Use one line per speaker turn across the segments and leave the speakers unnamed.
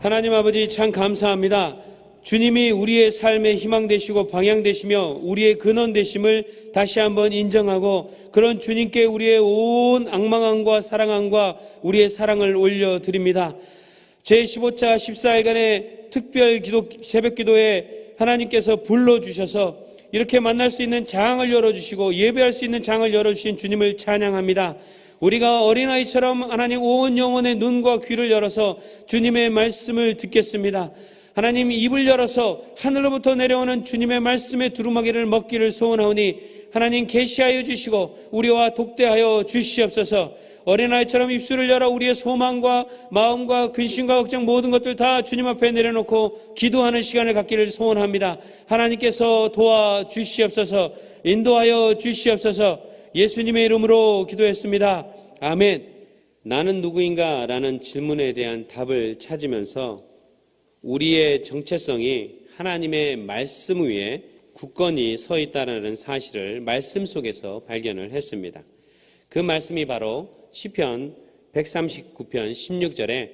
하나님 아버지 참 감사합니다. 주님이 우리의 삶의 희망 되시고 방향 되시며 우리의 근원 되심을 다시 한번 인정하고 그런 주님께 우리의 온 앙망함과 사랑함과 우리의 사랑을 올려드립니다. 제15차 14일간의 특별 기도, 새벽 기도에 하나님께서 불러주셔서 이렇게 만날 수 있는 장을 열어주시고 예배할 수 있는 장을 열어주신 주님을 찬양합니다. 우리가 어린아이처럼 하나님 온 영혼의 눈과 귀를 열어서 주님의 말씀을 듣겠습니다. 하나님 입을 열어서 하늘로부터 내려오는 주님의 말씀의 두루마기를 먹기를 소원하오니 하나님 계시하여 주시고 우리와 독대하여 주시옵소서. 어린아이처럼 입술을 열어 우리의 소망과 마음과 근심과 걱정 모든 것들 다 주님 앞에 내려놓고 기도하는 시간을 갖기를 소원합니다. 하나님께서 도와주시옵소서. 인도하여 주시옵소서. 예수님의 이름으로 기도했습니다. 아멘. 나는 누구인가? 라는 질문에 대한 답을 찾으면서 우리의 정체성이 하나님의 말씀 위에 굳건히 서 있다는 사실을 말씀 속에서 발견을 했습니다. 그 말씀이 바로 시편 139편 16절에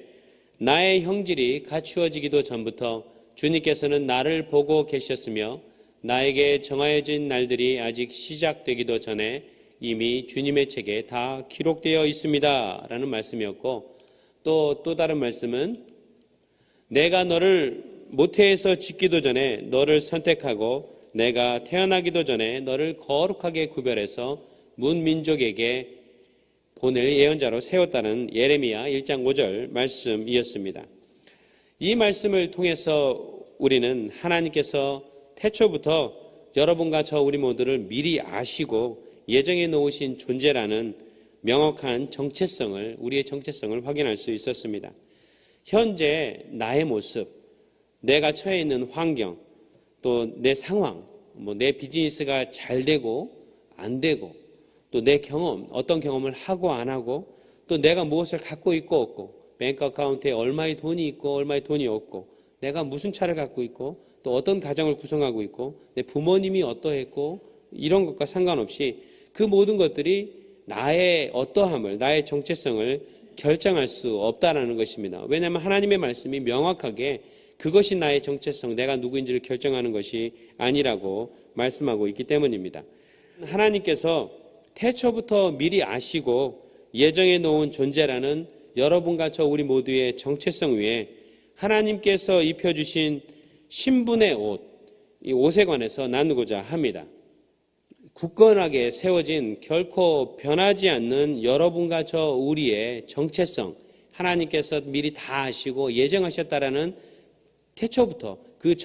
나의 형질이 갖추어지기도 전부터 주님께서는 나를 보고 계셨으며 나에게 정하여진 날들이 아직 시작되기도 전에 이미 주님의 책에 다 기록되어 있습니다. 라는 말씀이었고 또 다른 말씀은 내가 너를 모태에서 짓기도 전에 너를 선택하고 내가 태어나기도 전에 너를 거룩하게 구별해서 문민족에게 보낼 예언자로 세웠다는 예레미야 1장 5절 말씀이었습니다. 이 말씀을 통해서 우리는 하나님께서 태초부터 여러분과 저 우리 모두를 미리 아시고 예정해 놓으신 존재라는 명확한 정체성을 우리의 정체성을 확인할 수 있었습니다. 현재 나의 모습, 내가 처해 있는 환경, 또 내 상황, 내 비즈니스가 잘 되고 안 되고 또 내 경험, 어떤 경험을 하고 안 하고 또 내가 무엇을 갖고 있고 없고 뱅크 어카운트에 얼마의 돈이 있고 얼마의 돈이 없고 내가 무슨 차를 갖고 있고 또 어떤 가정을 구성하고 있고 내 부모님이 어떠했고 이런 것과 상관없이 그 모든 것들이 나의 어떠함을, 나의 정체성을 결정할 수 없다라는 것입니다. 왜냐하면 하나님의 말씀이 명확하게 그것이 나의 정체성, 내가 누구인지를 결정하는 것이 아니라고 말씀하고 있기 때문입니다. 하나님께서 태초부터 미리 아시고 예정해 놓은 존재라는 여러분과 저 우리 모두의 정체성 위에 하나님께서 입혀주신 신분의 옷, 이 옷에 관해서 나누고자 합니다. 굳건하게 세워진 결코 변하지 않는 여러분과 저 우리의 정체성, 하나님께서 미리 다 아시고 예정하셨다라는 태초부터 그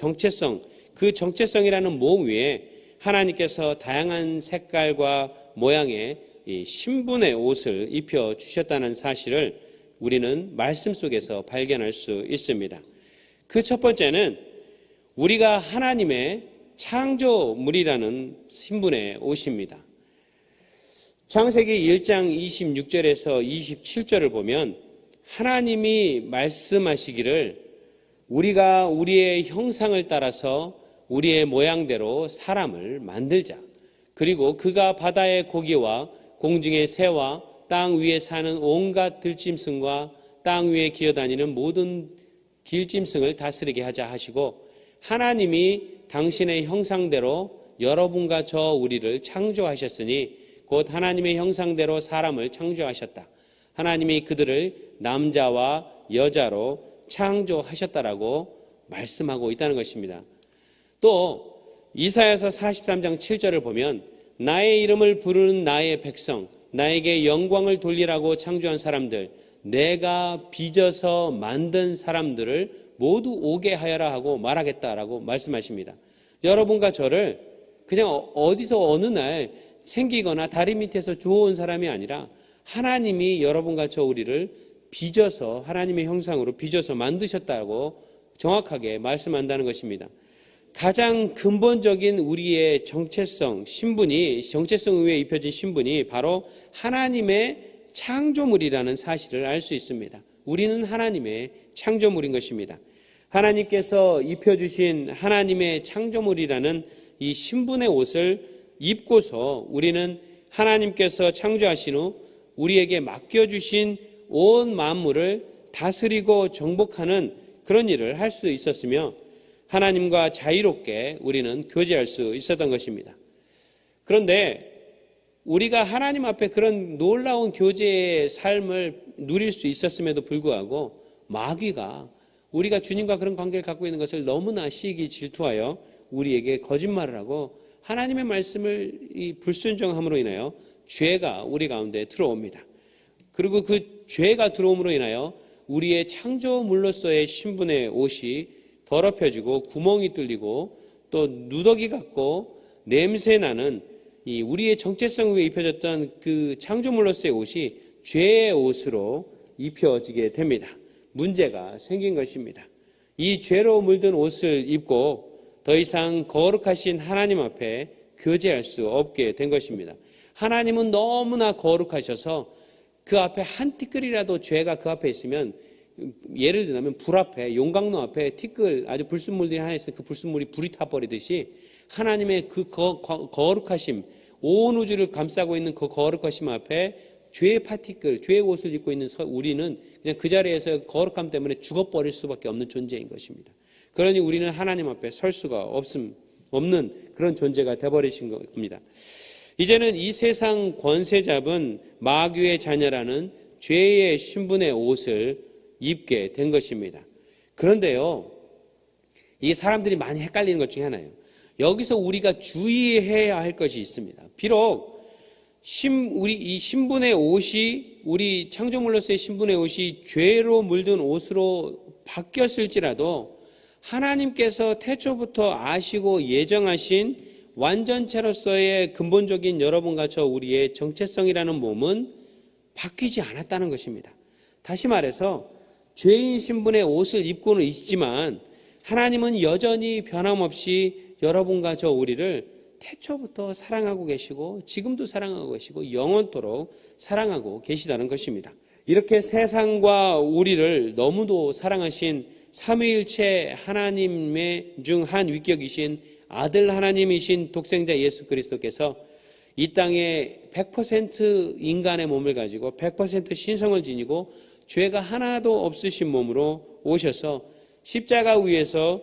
정체성이라는 몸 위에 하나님께서 다양한 색깔과 모양의 이 신분의 옷을 입혀 주셨다는 사실을 우리는 말씀 속에서 발견할 수 있습니다. 그 첫 번째는 우리가 하나님의 창조물이라는 신분의 옷입니다. 창세기 1장 26절에서 27절을 보면 하나님이 말씀하시기를 우리가 우리의 형상을 따라서 우리의 모양대로 사람을 만들자. 그리고 그가 바다의 고기와 공중의 새와 땅 위에 사는 온갖 들짐승과 땅 위에 기어다니는 모든 길짐승을 다스리게 하자 하시고 하나님이 당신의 형상대로 여러분과 저 우리를 창조하셨으니 곧 하나님의 형상대로 사람을 창조하셨다. 하나님이 그들을 남자와 여자로 창조하셨다라고 말씀하고 있다는 것입니다. 또 이사야서 43장 7절을 보면 나의 이름을 부르는 나의 백성, 나에게 영광을 돌리라고 창조한 사람들, 내가 빚어서 만든 사람들을 모두 오게 하여라 하고 말하겠다라고 말씀하십니다. 여러분과 저를 그냥 어디서 어느 날 생기거나 다리 밑에서 주워온 사람이 아니라 하나님이 여러분과 저 우리를 빚어서 하나님의 형상으로 빚어서 만드셨다고 정확하게 말씀한다는 것입니다. 가장 근본적인 우리의 정체성 위에 입혀진 신분이 바로 하나님의 창조물이라는 사실을 알 수 있습니다. 우리는 하나님의 창조물인 것입니다. 하나님께서 입혀주신 하나님의 창조물이라는 이 신분의 옷을 입고서 우리는 하나님께서 창조하신 후 우리에게 맡겨주신 온 만물을 다스리고 정복하는 그런 일을 할 수 있었으며 하나님과 자유롭게 우리는 교제할 수 있었던 것입니다. 그런데 우리가 하나님 앞에 그런 놀라운 교제의 삶을 누릴 수 있었음에도 불구하고 마귀가 우리가 주님과 그런 관계를 갖고 있는 것을 너무나 시기 질투하여 우리에게 거짓말을 하고 하나님의 말씀을 이 불순종함으로 인하여 죄가 우리 가운데 들어옵니다. 그리고 그 죄가 들어옴으로 인하여 우리의 창조물로서의 신분의 옷이 더럽혀지고 구멍이 뚫리고 또 누더기 같고 냄새나는 이 우리의 정체성 위에 입혀졌던 그 창조물로서의 옷이 죄의 옷으로 입혀지게 됩니다. 문제가 생긴 것입니다. 이 죄로 물든 옷을 입고 더 이상 거룩하신 하나님 앞에 교제할 수 없게 된 것입니다. 하나님은 너무나 거룩하셔서 그 앞에 한 티끌이라도 죄가 그 앞에 있으면, 예를 들면 불 앞에, 용광로 앞에 티끌, 아주 불순물들이 하나 있으면 그 불순물이 불이 타버리듯이 하나님의 그 거룩하심, 온 우주를 감싸고 있는 그 거룩하심 앞에 죄의 파티클, 죄의 옷을 입고 있는 우리는 그냥 그 자리에서 거룩함 때문에 죽어버릴 수밖에 없는 존재인 것입니다. 그러니 우리는 하나님 앞에 설 수가 없는 그런 존재가 되어버리신 겁니다. 이제는 이 세상 권세 잡은 마귀의 자녀라는 죄의 신분의 옷을 입게 된 것입니다. 그런데요, 이 사람들이 많이 헷갈리는 것 중에 하나예요. 여기서 우리가 주의해야 할 것이 있습니다. 비록 우리 이 신분의 옷이, 우리 창조물로서의 신분의 옷이 죄로 물든 옷으로 바뀌었을지라도 하나님께서 태초부터 아시고 예정하신 완전체로서의 근본적인 여러분과 저 우리의 정체성이라는 몸은 바뀌지 않았다는 것입니다. 다시 말해서 죄인 신분의 옷을 입고는 있지만 하나님은 여전히 변함없이 여러분과 저 우리를 태초부터 사랑하고 계시고 지금도 사랑하고 계시고 영원토록 사랑하고 계시다는 것입니다. 이렇게 세상과 우리를 너무도 사랑하신 삼위일체 하나님의 중 한 위격이신 아들 하나님이신 독생자 예수 그리스도께서 이 땅에 100% 인간의 몸을 가지고 100% 신성을 지니고 죄가 하나도 없으신 몸으로 오셔서 십자가 위에서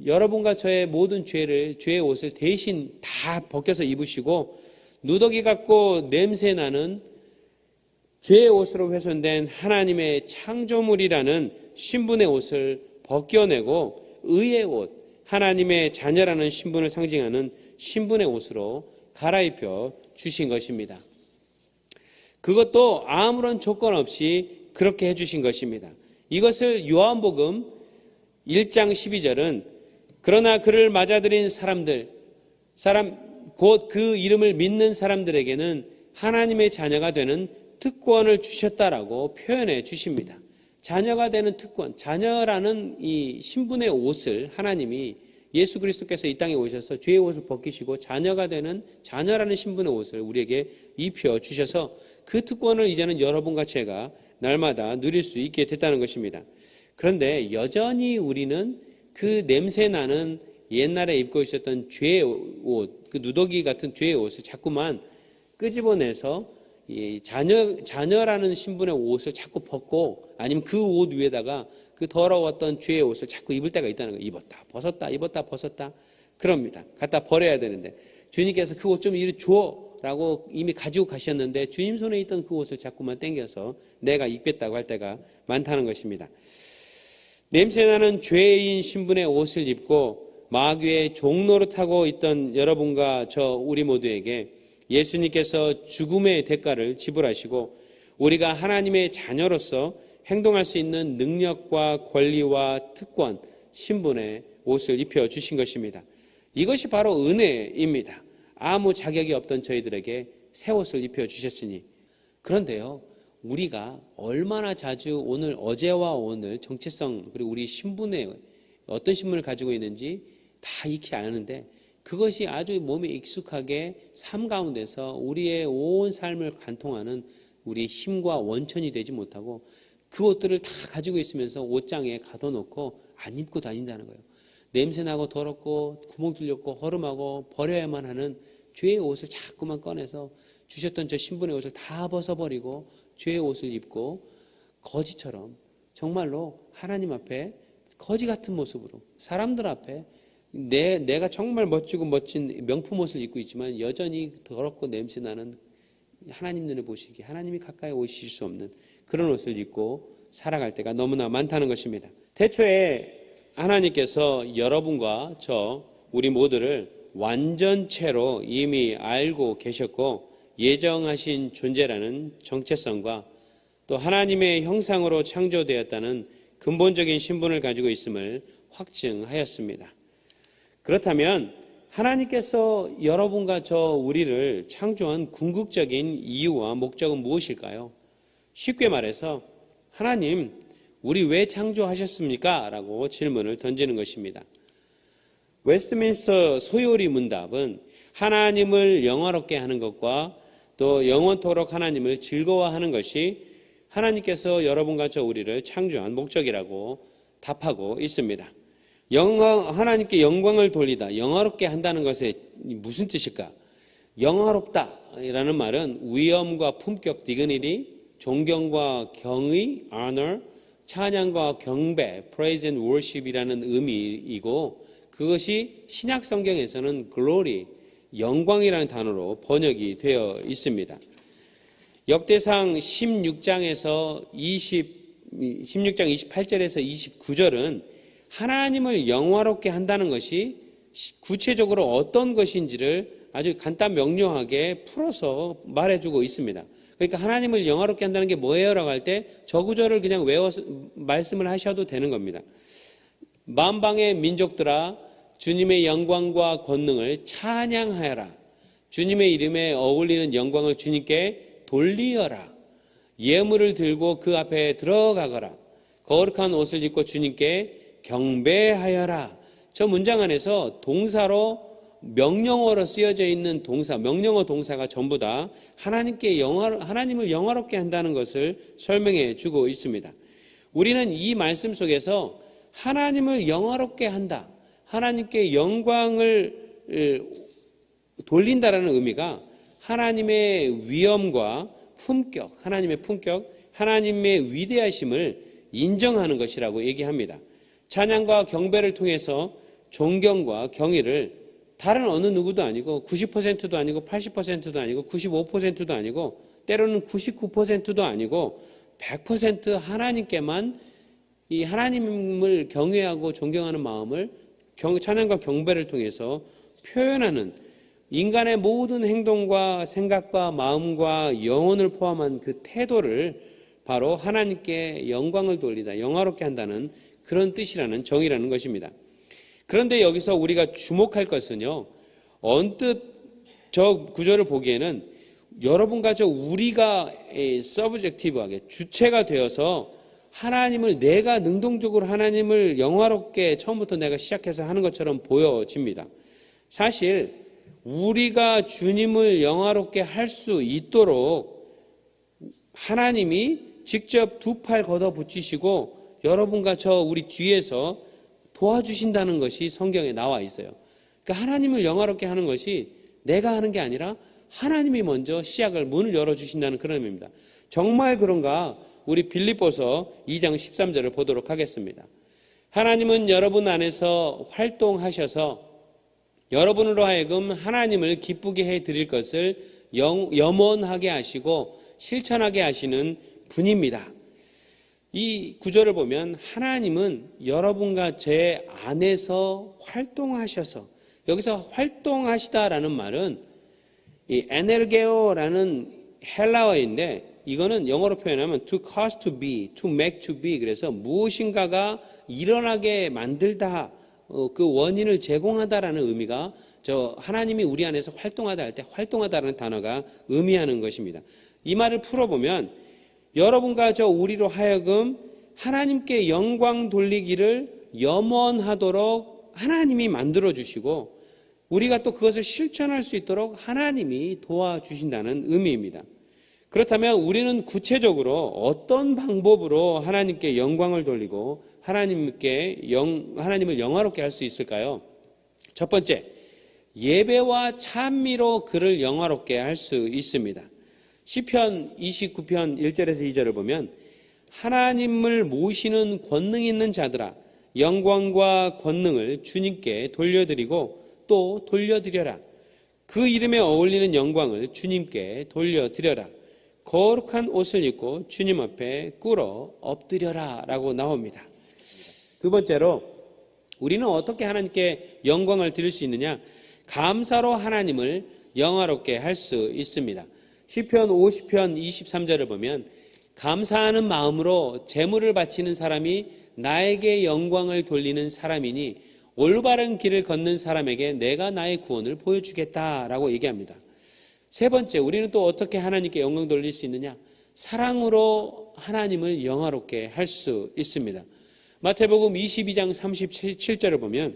여러분과 저의 모든 죄의 옷을 대신 다 벗겨서 입으시고 누더기 같고 냄새나는 죄의 옷으로 훼손된 하나님의 창조물이라는 신분의 옷을 벗겨내고 의의 옷, 하나님의 자녀라는 신분을 상징하는 신분의 옷으로 갈아입혀 주신 것입니다. 그것도 아무런 조건 없이 그렇게 해주신 것입니다. 이것을 요한복음 1장 12절은 그러나 그를 맞아들인 곧 그 이름을 믿는 사람들에게는 하나님의 자녀가 되는 특권을 주셨다라고 표현해 주십니다. 자녀가 되는 특권, 자녀라는 이 신분의 옷을 하나님이 예수 그리스도께서 이 땅에 오셔서 죄의 옷을 벗기시고 자녀가 되는 자녀라는 신분의 옷을 우리에게 입혀 주셔서 그 특권을 이제는 여러분과 제가 날마다 누릴 수 있게 됐다는 것입니다. 그런데 여전히 우리는 그 냄새나는 옛날에 입고 있었던 죄의 옷, 그 누더기 같은 죄의 옷을 자꾸만 끄집어내서 이 자녀라는 신분의 옷을 자꾸 벗고 아니면 그 옷 위에다가 그 더러웠던 죄의 옷을 자꾸 입을 때가 있다는 거예요. 입었다 벗었다 그럽니다. 갖다 버려야 되는데 주님께서 그 옷 좀 이리 줘라고 이미 가지고 가셨는데 주님 손에 있던 그 옷을 자꾸만 땡겨서 내가 입겠다고 할 때가 많다는 것입니다. 냄새나는 죄인 신분의 옷을 입고 마귀의 종노릇하고 있던 여러분과 저 우리 모두에게 예수님께서 죽음의 대가를 지불하시고 우리가 하나님의 자녀로서 행동할 수 있는 능력과 권리와 특권, 신분의 옷을 입혀주신 것입니다. 이것이 바로 은혜입니다. 아무 자격이 없던 저희들에게 새 옷을 입혀주셨으니. 그런데요, 우리가 얼마나 자주 어제와 오늘 정체성 그리고 우리 신분의 어떤 신분을 가지고 있는지 다 익히 아는데 그것이 아주 몸에 익숙하게 삶 가운데서 우리의 온 삶을 관통하는 우리의 힘과 원천이 되지 못하고 그 옷들을 다 가지고 있으면서 옷장에 가둬놓고 안 입고 다닌다는 거예요. 냄새나고 더럽고 구멍 뚫렸고 허름하고 버려야만 하는 죄의 옷을 자꾸만 꺼내서 주셨던 저 신분의 옷을 다 벗어버리고 죄의 옷을 입고 거지처럼 정말로 하나님 앞에 거지 같은 모습으로 사람들 앞에 내가 정말 멋지고 멋진 명품 옷을 입고 있지만 여전히 더럽고 냄새나는, 하나님 눈에 보시기에 하나님이 가까이 오실 수 없는 그런 옷을 입고 살아갈 때가 너무나 많다는 것입니다. 태초에 하나님께서 여러분과 우리 모두를 완전체로 이미 알고 계셨고 예정하신 존재라는 정체성과 또 하나님의 형상으로 창조되었다는 근본적인 신분을 가지고 있음을 확증하였습니다. 그렇다면 하나님께서 여러분과 우리를 창조한 궁극적인 이유와 목적은 무엇일까요? 쉽게 말해서 하나님, 우리 왜 창조하셨습니까? 라고 질문을 던지는 것입니다. 웨스트민스터 소요리 문답은 하나님을 영화롭게 하는 것과 또 영원토록 하나님을 즐거워하는 것이 하나님께서 여러분과 우리를 창조한 목적이라고 답하고 있습니다. 하나님께 영광을 돌리다, 영화롭게 한다는 것이 무슨 뜻일까? 영화롭다라는 말은 위엄과 품격, dignity, 존경과 경의, honor, 찬양과 경배, praise and worship이라는 의미이고 그것이 신약 성경에서는 glory, 영광이라는 단어로 번역이 되어 있습니다. 역대상 16장 28절에서 29절은 하나님을 영화롭게 한다는 것이 구체적으로 어떤 것인지를 아주 간단 명료하게 풀어서 말해주고 있습니다. 그러니까 하나님을 영화롭게 한다는 게 뭐예요? 라고 할 때 저 구절을 그냥 외워서 말씀을 하셔도 되는 겁니다. 만방의 민족들아 주님의 영광과 권능을 찬양하여라. 주님의 이름에 어울리는 영광을 주님께 돌리어라. 예물을 들고 그 앞에 들어가거라. 거룩한 옷을 입고 주님께 경배하여라. 저 문장 안에서 동사로 명령어로 쓰여져 있는 동사, 명령어 동사가 전부 다 하나님을 영화롭게 한다는 것을 설명해 주고 있습니다. 우리는 이 말씀 속에서 하나님을 영화롭게 한다, 하나님께 영광을 돌린다라는 의미가 하나님의 위엄과 품격, 하나님의 품격, 하나님의 위대하심을 인정하는 것이라고 얘기합니다. 찬양과 경배를 통해서 존경과 경의를 다른 어느 누구도 아니고 90%도 아니고 80%도 아니고 95%도 아니고 때로는 99%도 아니고 100% 하나님께만 이 하나님을 경외하고 존경하는 마음을 찬양과 경배를 통해서 표현하는 인간의 모든 행동과 생각과 마음과 영혼을 포함한 그 태도를 바로 하나님께 영광을 돌리다, 영화롭게 한다는 그런 뜻이라는 정의라는 것입니다. 그런데 여기서 우리가 주목할 것은요, 언뜻 저 구절을 보기에는 여러분과 우리가 서브젝티브하게 주체가 되어서 하나님을 내가 능동적으로 하나님을 영화롭게 처음부터 내가 시작해서 하는 것처럼 보여집니다. 사실 우리가 주님을 영화롭게 할 수 있도록 하나님이 직접 두 팔 걷어 붙이시고 여러분과 우리 뒤에서 도와주신다는 것이 성경에 나와 있어요. 그러니까 하나님을 영화롭게 하는 것이 내가 하는 게 아니라 하나님이 먼저 문을 열어주신다는 그런 의미입니다. 정말 그런가? 우리 빌립보서 2장 13절을 보도록 하겠습니다. 하나님은 여러분 안에서 활동하셔서 여러분으로 하여금 하나님을 기쁘게 해드릴 것을 염원하게 하시고 실천하게 하시는 분입니다. 이 구절을 보면 하나님은 여러분과 제 안에서 활동하셔서, 여기서 활동하시다라는 말은 이 에네르게오라는 헬라어인데 이거는 영어로 표현하면 to cause to be, to make to be, 그래서 무엇인가가 일어나게 만들다, 그 원인을 제공하다라는 의미가 하나님이 우리 안에서 활동하다 할 때 활동하다라는 단어가 의미하는 것입니다. 이 말을 풀어보면 여러분과 우리로 하여금 하나님께 영광 돌리기를 염원하도록 하나님이 만들어주시고 우리가 또 그것을 실천할 수 있도록 하나님이 도와주신다는 의미입니다. 그렇다면 우리는 구체적으로 어떤 방법으로 하나님께 영광을 돌리고 하나님을 영화롭게 할 수 있을까요? 첫 번째, 예배와 찬미로 그를 영화롭게 할 수 있습니다. 시편 29편 1절에서 2절을 보면 하나님을 모시는 권능 있는 자들아 영광과 권능을 주님께 돌려드리고 또 돌려드려라. 그 이름에 어울리는 영광을 주님께 돌려드려라. 거룩한 옷을 입고 주님 앞에 꿇어 엎드려라 라고 나옵니다. 두 번째로 우리는 어떻게 하나님께 영광을 드릴 수 있느냐? 감사로 하나님을 영화롭게 할 수 있습니다. 시편 50편 23절을 보면 감사하는 마음으로 제물을 바치는 사람이 나에게 영광을 돌리는 사람이니 올바른 길을 걷는 사람에게 내가 나의 구원을 보여주겠다라고 얘기합니다. 세 번째, 우리는 또 어떻게 하나님께 영광 돌릴 수 있느냐? 사랑으로 하나님을 영화롭게 할 수 있습니다. 마태복음 22장 37절을 보면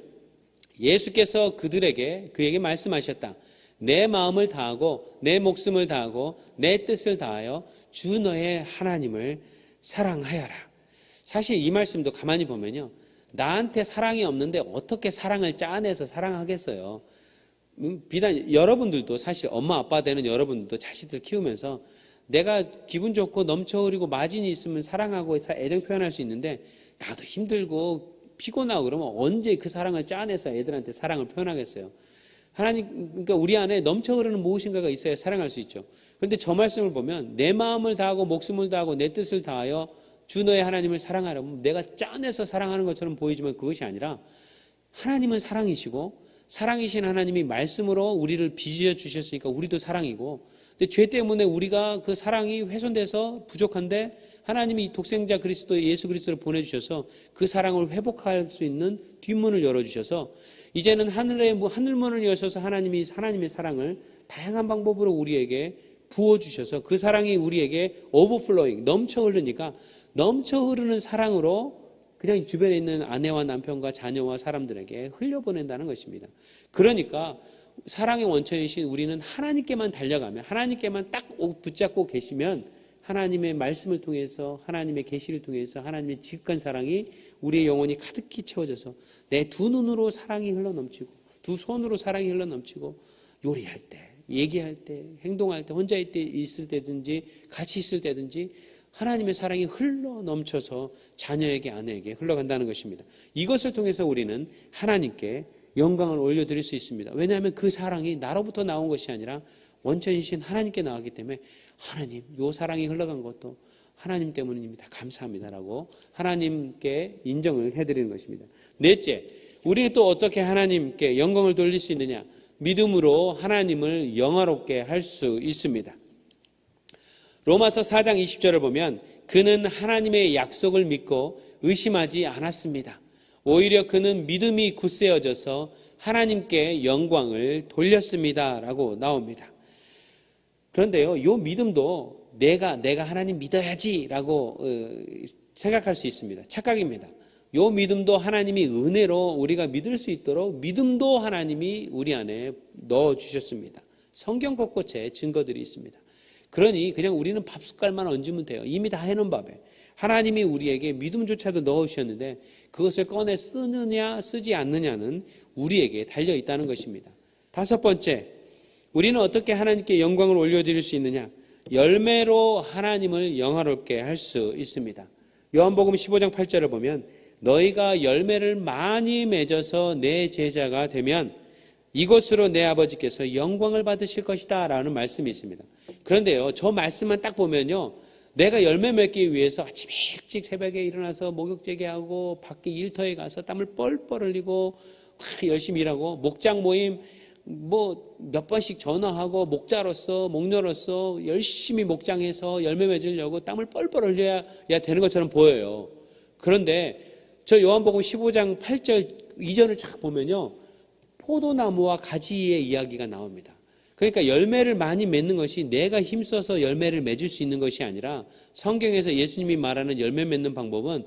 예수께서 그에게 말씀하셨다. 내 마음을 다하고 내 목숨을 다하고 내 뜻을 다하여 주 너의 하나님을 사랑하여라. 사실 이 말씀도 가만히 보면요, 나한테 사랑이 없는데 어떻게 사랑을 짜내서 사랑하겠어요. 비단 여러분들도, 사실 엄마 아빠 되는 여러분들도 자식들 키우면서 내가 기분 좋고 넘쳐 흐르고 마진이 있으면 사랑하고 애정 표현할 수 있는데 나도 힘들고 피곤하고 그러면 언제 그 사랑을 짜내서 애들한테 사랑을 표현하겠어요. 그러니까 우리 안에 넘쳐 흐르는 무엇인가가 있어야 사랑할 수 있죠. 그런데 저 말씀을 보면 내 마음을 다하고 목숨을 다하고 내 뜻을 다하여 주 너의 하나님을 사랑하라면 내가 짜내서 사랑하는 것처럼 보이지만 그것이 아니라 하나님은 사랑이시고 사랑이신 하나님이 말씀으로 우리를 빚어 주셨으니까 우리도 사랑이고, 근데 죄 때문에 우리가 그 사랑이 훼손돼서 부족한데 하나님이 독생자 그리스도 예수 그리스도를 보내주셔서 그 사랑을 회복할 수 있는 뒷문을 열어주셔서 이제는 하늘문을 여셔서 하나님의 사랑을 다양한 방법으로 우리에게 부어주셔서 그 사랑이 우리에게 오버플로잉 넘쳐 흐르니까 넘쳐 흐르는 사랑으로 그냥 주변에 있는 아내와 남편과 자녀와 사람들에게 흘려보낸다는 것입니다. 그러니까 사랑의 원천이신 우리는 하나님께만 달려가면, 하나님께만 딱 붙잡고 계시면 하나님의 말씀을 통해서, 하나님의 계시를 통해서 하나님의 지극한 사랑이 우리의 영혼이 가득히 채워져서 내 두 눈으로 사랑이 흘러넘치고 두 손으로 사랑이 흘러넘치고 요리할 때, 얘기할 때, 행동할 때, 혼자 있을 때든지 같이 있을 때든지 하나님의 사랑이 흘러넘쳐서 자녀에게, 아내에게 흘러간다는 것입니다. 이것을 통해서 우리는 하나님께 영광을 올려드릴 수 있습니다. 왜냐하면 그 사랑이 나로부터 나온 것이 아니라 원천이신 하나님께 나왔기 때문에 하나님, 요 사랑이 흘러간 것도 하나님 때문입니다. 감사합니다라고 하나님께 인정을 해드리는 것입니다. 넷째, 우리는 또 어떻게 하나님께 영광을 돌릴 수 있느냐? 믿음으로 하나님을 영화롭게 할 수 있습니다. 로마서 4장 20절을 보면 그는 하나님의 약속을 믿고 의심하지 않았습니다. 오히려 그는 믿음이 굳세어져서 하나님께 영광을 돌렸습니다 라고 나옵니다. 그런데요, 이 믿음도 내가 하나님 믿어야지 라고 생각할 수 있습니다. 착각입니다. 이 믿음도 하나님이 은혜로 우리가 믿을 수 있도록 믿음도 하나님이 우리 안에 넣어주셨습니다. 성경 곳곳에 증거들이 있습니다. 그러니 그냥 우리는 밥 숟갈만 얹으면 돼요. 이미 다 해놓은 밥에 하나님이 우리에게 믿음조차도 넣으셨는데 그것을 꺼내 쓰느냐 쓰지 않느냐는 우리에게 달려있다는 것입니다. 다섯 번째, 우리는 어떻게 하나님께 영광을 올려드릴 수 있느냐? 열매로 하나님을 영화롭게 할 수 있습니다. 요한복음 15장 8절을 보면 너희가 열매를 많이 맺어서 내 제자가 되면 이것으로 내 아버지께서 영광을 받으실 것이다 라는 말씀이 있습니다. 그런데요, 저 말씀만 딱 보면요, 내가 열매 맺기 위해서 아침 일찍 새벽에 일어나서 목욕제기하고 밖에 일터에 가서 땀을 뻘뻘 흘리고 열심히 일하고 목장 모임 몇 번씩 전화하고 목녀로서 열심히 목장에서 열매 맺으려고 땀을 뻘뻘 흘려야 되는 것처럼 보여요. 그런데 저 요한복음 15장 8절 이전을 쫙 보면요, 포도나무와 가지의 이야기가 나옵니다. 그러니까 열매를 많이 맺는 것이 내가 힘써서 열매를 맺을 수 있는 것이 아니라 성경에서 예수님이 말하는 열매 맺는 방법은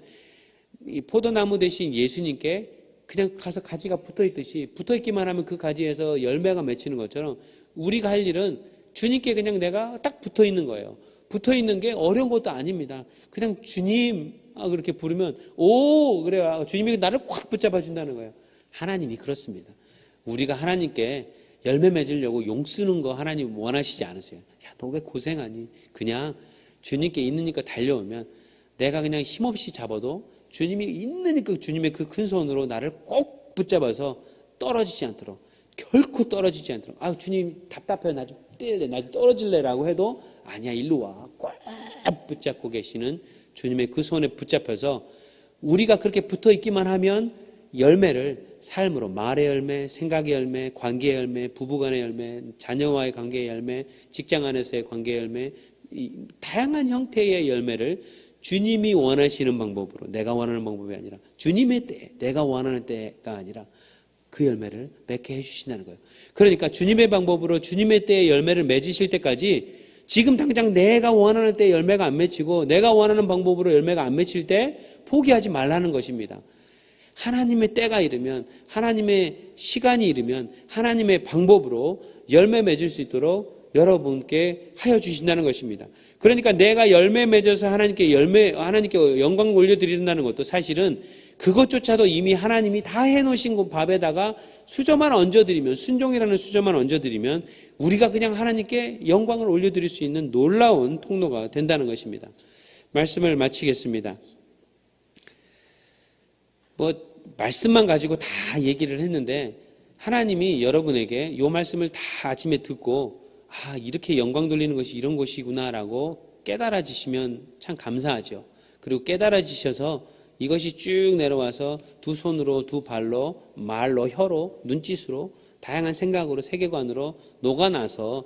이 포도나무 대신 예수님께 그냥 가서 가지가 붙어있듯이 붙어있기만 하면 그 가지에서 열매가 맺히는 것처럼 우리가 할 일은 주님께 그냥 내가 딱 붙어있는 거예요. 붙어있는 게 어려운 것도 아닙니다. 그냥 주님 그렇게 부르면 그래요. 주님이 나를 꽉 붙잡아 준다는 거예요. 하나님이 그렇습니다. 우리가 하나님께 열매 맺으려고 용 쓰는 거 하나님 원하시지 않으세요. 야, 너 왜 고생하니? 그냥 주님께 있으니까 달려오면 내가 그냥 힘없이 잡아도 주님이 있는 그 주님의 그 큰 손으로 나를 꼭 붙잡아서 떨어지지 않도록, 결코 떨어지지 않도록, 아 주님 답답해요, 나 좀 떼일래, 나 좀 떨어질래라고 해도 아니야, 일로 와, 꼭 붙잡고 계시는 주님의 그 손에 붙잡혀서 우리가 그렇게 붙어 있기만 하면 열매를 삶으로, 말의 열매, 생각의 열매, 관계의 열매, 부부간의 열매, 자녀와의 관계의 열매, 직장 안에서의 관계의 열매, 다양한 형태의 열매를 주님이 원하시는 방법으로, 내가 원하는 방법이 아니라 주님의 때에, 내가 원하는 때가 아니라 그 열매를 맺게 해주신다는 거예요. 그러니까 주님의 방법으로 주님의 때에 열매를 맺으실 때까지 지금 당장 내가 원하는 때에 열매가 안 맺히고 내가 원하는 방법으로 열매가 안 맺힐 때 포기하지 말라는 것입니다. 하나님의 때가 이르면, 하나님의 시간이 이르면 하나님의 방법으로 열매 맺을 수 있도록 여러분께 하여 주신다는 것입니다. 그러니까 내가 열매 맺어서 하나님께 영광을 올려드린다는 것도 사실은 그것조차도 이미 하나님이 다 해놓으신 그 밥에다가 수저만 얹어드리면, 순종이라는 수저만 얹어드리면 우리가 그냥 하나님께 영광을 올려드릴 수 있는 놀라운 통로가 된다는 것입니다. 말씀을 마치겠습니다. 말씀만 가지고 다 얘기를 했는데 하나님이 여러분에게 이 말씀을 다 아침에 듣고 이렇게 영광 돌리는 것이 이런 것이구나라고 깨달아지시면 참 감사하죠. 그리고 깨달아지셔서 이것이 쭉 내려와서 두 손으로, 두 발로, 말로, 혀로, 눈짓으로, 다양한 생각으로, 세계관으로 녹아나서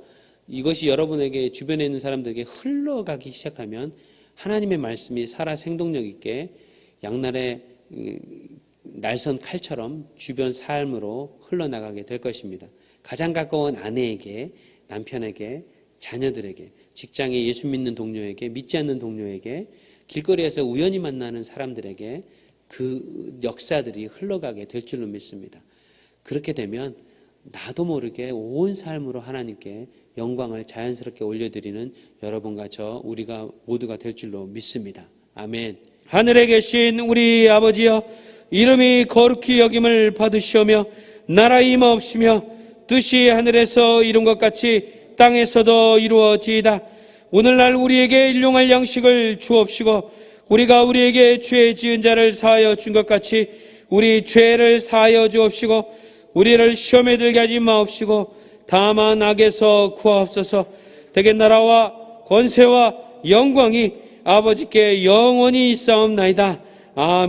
이것이 여러분에게, 주변에 있는 사람들에게 흘러가기 시작하면 하나님의 말씀이 살아 생동력 있게 양날의 날선 칼처럼 주변 삶으로 흘러나가게 될 것입니다. 가장 가까운 아내에게, 남편에게, 자녀들에게, 직장에 예수 믿는 동료에게, 믿지 않는 동료에게, 길거리에서 우연히 만나는 사람들에게 그 역사들이 흘러가게 될 줄로 믿습니다. 그렇게 되면 나도 모르게 온 삶으로 하나님께 영광을 자연스럽게 올려드리는 여러분과 우리가 모두가 될 줄로 믿습니다. 아멘. 하늘에 계신 우리 아버지여, 이름이 거룩히 여김을 받으시오며 나라 임하옵시며 뜻이 하늘에서 이룬 것 같이 땅에서도 이루어지이다. 오늘날 우리에게 일용할 양식을 주옵시고 우리가 우리에게 죄 지은 자를 사하여 준 것 같이 우리 죄를 사하여 주옵시고 우리를 시험에 들게 하지 마옵시고 다만 악에서 구하옵소서. 대개 나라와 권세와 영광이 아버지께 영원히 있사옵나이다. 아멘.